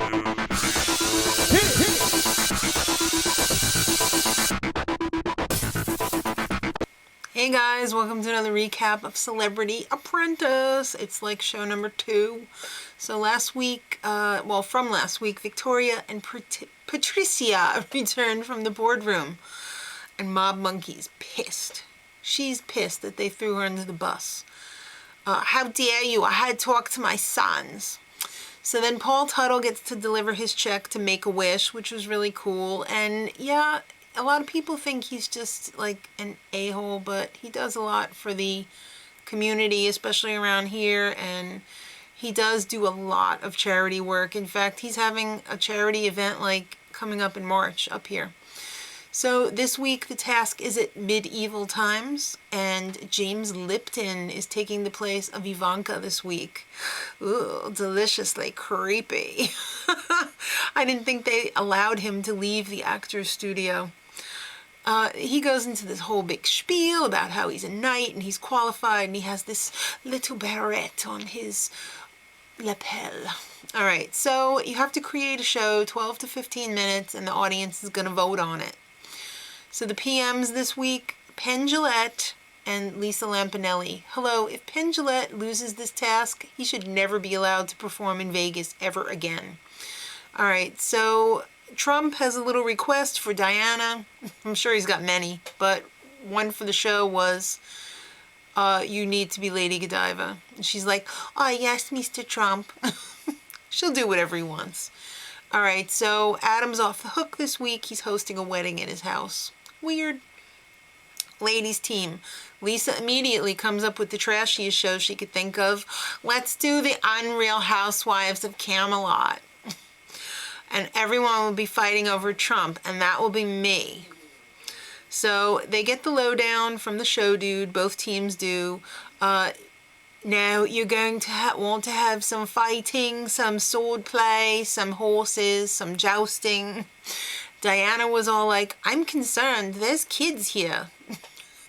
Hey guys, welcome to another recap of Celebrity Apprentice. It's like show number 2. So last week, from last week, Victoria and Patricia returned from the boardroom. And Mob Monkey's pissed. She's pissed that they threw her under the bus. How dare you? I had talked to my sons. So then Paul Tuttle gets to deliver his check to Make-A-Wish, which was really cool. And yeah, a lot of people think he's just like an a-hole, but he does a lot for the community, especially around here, and he does do a lot of charity work. In fact, he's having a charity event like coming up in March up here. So this week the task is at medieval times, and James Lipton is taking the place of Ivanka this week. Ooh, deliciously creepy. I didn't think they allowed him to leave the actor's studio. He goes into this whole big spiel about how he's a knight and he's qualified and he has this little beret on his lapel. All right, so you have to create a show, 12 to 15 minutes, and the audience is going to vote on it. So the PMs this week, Penn Jillette and Lisa Lampanelli. Hello, if Penn Jillette loses this task, he should never be allowed to perform in Vegas ever again. All right, so Trump has a little request for Diana. I'm sure he's got many, but one for the show was, you need to be Lady Godiva. And she's like, oh yes, Mr. Trump. She'll do whatever he wants. All right, so Adam's off the hook this week. He's hosting a wedding at his house. Weird. Ladies team. Lisa immediately comes up with the trashiest show she could think of. Let's do the Unreal Housewives of Camelot. And everyone will be fighting over Trump, and that will be me. So they get the lowdown from the show dude. Both teams do. Now you're going to want to have some fighting, some sword play, some horses, some jousting. Diana was all like, I'm concerned, there's kids here.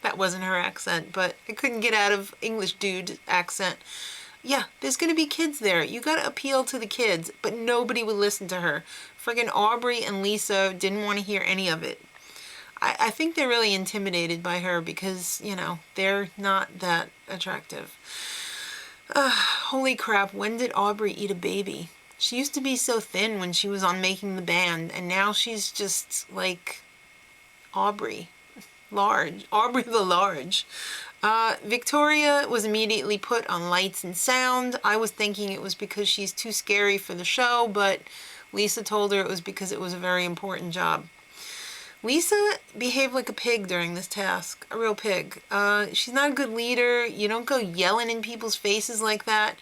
That wasn't her accent, but I couldn't get out of English dude accent. Yeah, there's going to be kids there. You got to appeal to the kids, but nobody would listen to her. Friggin' Aubrey and Lisa didn't want to hear any of it. I think they're really intimidated by her because, you know, they're not that attractive. Holy crap, when did Aubrey eat a baby? She used to be so thin when she was on Making the Band, and now she's just like Aubrey. Large. Aubrey the Large. Victoria was immediately put on lights and sound. I was thinking it was because she's too scary for the show, but Lisa told her it was because it was a very important job. Lisa behaved like a pig during this task. A real pig. She's not a good leader. You don't go yelling in people's faces like that.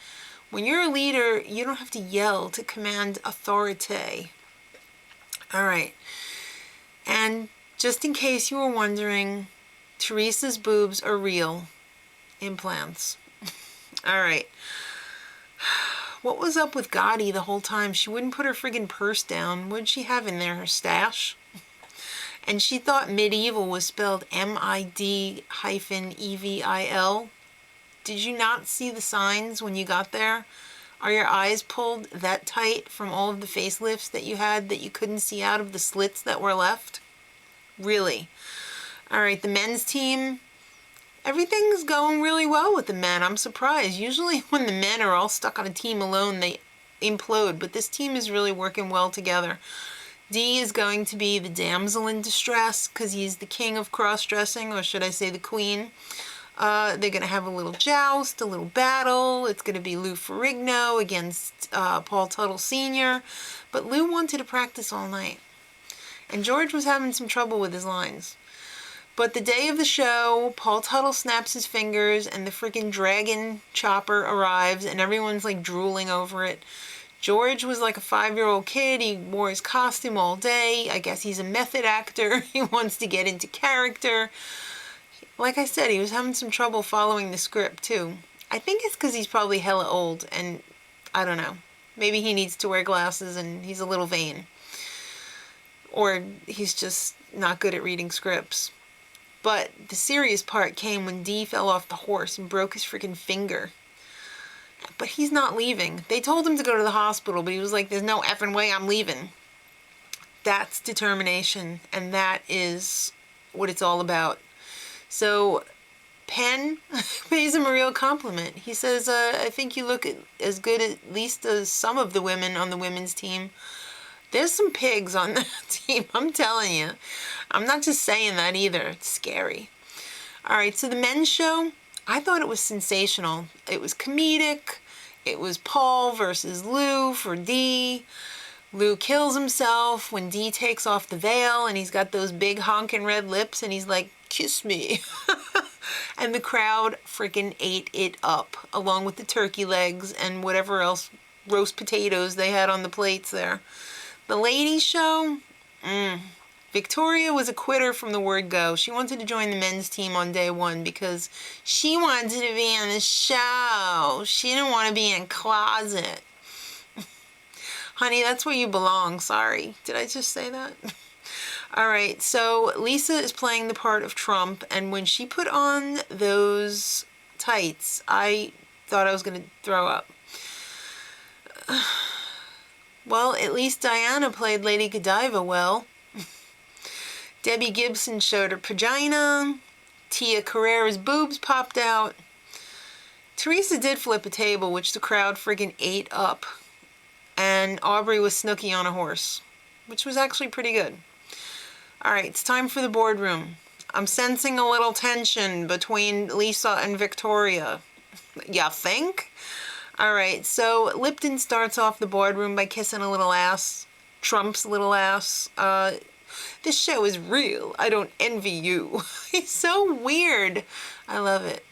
When you're a leader, you don't have to yell to command authority. All right. And just in case you were wondering, Teresa's boobs are real. Implants. All right. What was up with Gotti the whole time? She wouldn't put her friggin' purse down. What'd she have in there? Her stash? And she thought medieval was spelled MID-EVIL. Did you not see the signs when you got there? Are your eyes pulled that tight from all of the facelifts that you had that you couldn't see out of the slits that were left? Really? All right, the men's team. Everything's going really well with the men. I'm surprised. Usually when the men are all stuck on a team alone, they implode. But this team is really working well together. D is going to be the damsel in distress because he's the king of cross-dressing, or should I say the queen. They're going to have a little joust, a little battle. It's going to be Lou Ferrigno against Paul Tuttle Sr. But Lou wanted to practice all night. And George was having some trouble with his lines. But the day of the show, Paul Tuttle snaps his fingers and the freaking dragon chopper arrives and everyone's like drooling over it. George was like a 5-year-old kid. He wore his costume all day. I guess he's a method actor. He wants to get into character. Like I said, he was having some trouble following the script, too. I think it's because he's probably hella old, and I don't know. Maybe he needs to wear glasses and he's a little vain. Or he's just not good at reading scripts. But the serious part came when Dee fell off the horse and broke his freaking finger. But he's not leaving. They told him to go to the hospital, but he was like, there's no effing way I'm leaving. That's determination, and that is what it's all about. So Penn pays him a real compliment. He says, I think you look as good at least as some of the women on the women's team. There's some pigs on that team, I'm telling you. I'm not just saying that either. It's scary. All right, so the men's show, I thought it was sensational. It was comedic. It was Paul versus Lou for D. Lou kills himself when D takes off the veil, and he's got those big honking red lips, and he's like, kiss me. And the crowd freaking ate it up, along with the turkey legs and whatever else, roast potatoes they had on the plates there. The ladies' show, Victoria was a quitter from the word go. She wanted to join the men's team on day one because she wanted to be on the show. She didn't want to be in a closet. Honey, that's where you belong. Sorry. Did I just say that? All right, so Lisa is playing the part of Trump, and when she put on those tights, I thought I was going to throw up. Well, at least Diana played Lady Godiva well. Debbie Gibson showed her vagina. Tia Carrera's boobs popped out. Teresa did flip a table, which the crowd friggin' ate up. And Aubrey was Snooki on a horse, which was actually pretty good. All right, it's time for the boardroom. I'm sensing a little tension between Lisa and Victoria. Ya think? All right, so Lipton starts off the boardroom by kissing a little ass. Trump's little ass. This show is real. I don't envy you. He's so weird. I love it.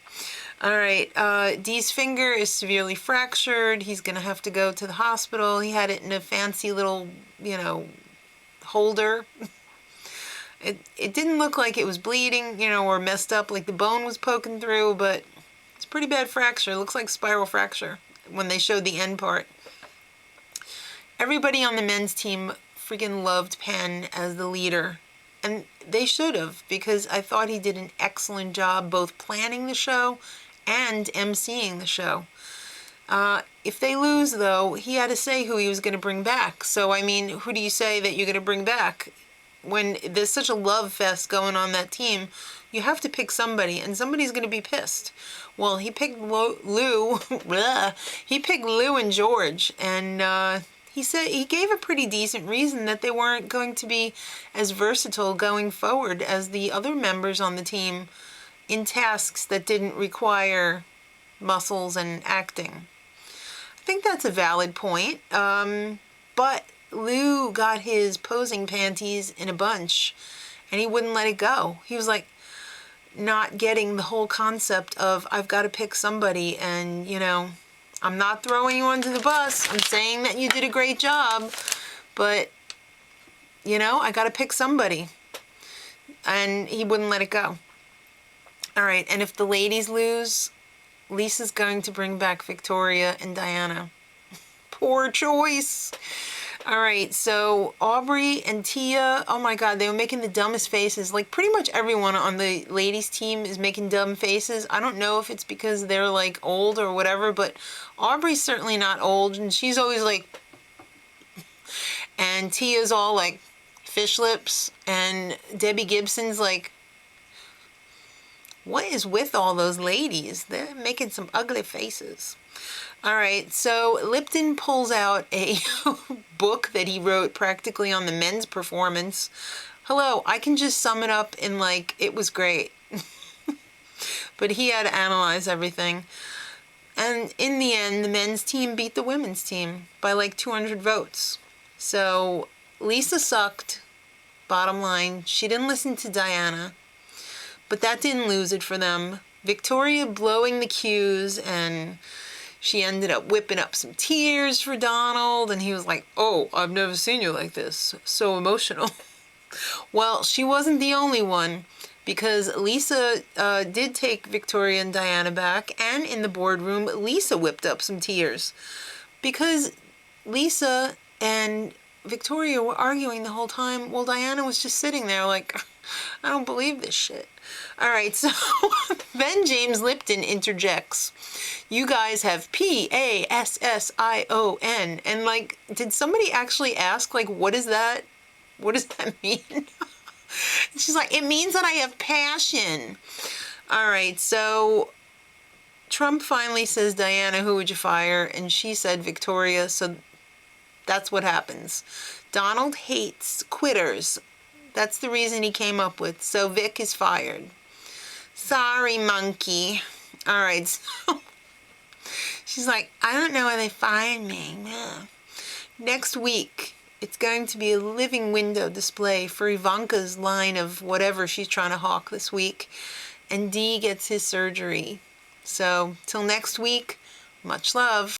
All right, Dee's finger is severely fractured. He's going to have to go to the hospital. He had it in a fancy little, holder. It didn't look like it was bleeding, or messed up, like the bone was poking through, but it's a pretty bad fracture. It looks like spiral fracture when they showed the end part. Everybody on the men's team freaking loved Penn as the leader. And they should have, because I thought he did an excellent job both planning the show and emceeing the show. If they lose, though, he had to say who he was going to bring back. So, I mean, who do you say that you're going to bring back? When there's such a love fest going on that team, you have to pick somebody, and somebody's going to be pissed. Well, he picked Lou. He picked Lou and George, and he said he gave a pretty decent reason that they weren't going to be as versatile going forward as the other members on the team in tasks that didn't require muscles and acting. I think that's a valid point, but Lou got his posing panties in a bunch, and he wouldn't let it go. He was like not getting the whole concept of I've got to pick somebody, and I'm not throwing you under the bus. I'm saying that you did a great job, but I got to pick somebody, and he wouldn't let it go. All right, and if the ladies lose, Lisa's going to bring back Victoria and Diana. Poor choice. All right, so Aubrey and Tia, oh my God, they were making the dumbest faces. Like pretty much everyone on the ladies team is making dumb faces. I don't know if it's because they're like old or whatever, but Aubrey's certainly not old, and she's always like, and Tia's all like fish lips, and Debbie Gibson's like, what is with all those ladies? They're making some ugly faces. All right, so Lipton pulls out a book that he wrote practically on the men's performance. Hello, I can just sum it up in like, it was great. But he had to analyze everything. And in the end, the men's team beat the women's team by like 200 votes. So Lisa sucked, bottom line. She didn't listen to Diana, but that didn't lose it for them. Victoria blowing the cues, and she ended up whipping up some tears for Donald, and he was like, oh, I've never seen you like this. So emotional. Well, she wasn't the only one, because Lisa did take Victoria and Diana back, and in the boardroom, Lisa whipped up some tears. Because Lisa and Victoria were arguing the whole time while Diana was just sitting there like, I don't believe this shit. All right, so then James Lipton interjects. You guys have Passion. And like, did somebody actually ask, like, what is that? What does that mean? She's like, it means that I have passion. All right, so Trump finally says, Diana, who would you fire? And she said, Victoria. So that's what happens. Donald hates quitters. That's the reason he came up with. So Vic is fired. Sorry, monkey. All right, so she's like, I don't know why they fired me. Yeah. Next week, it's going to be a living window display for Ivanka's line of whatever she's trying to hawk this week. And Dee gets his surgery. So, till next week, much love.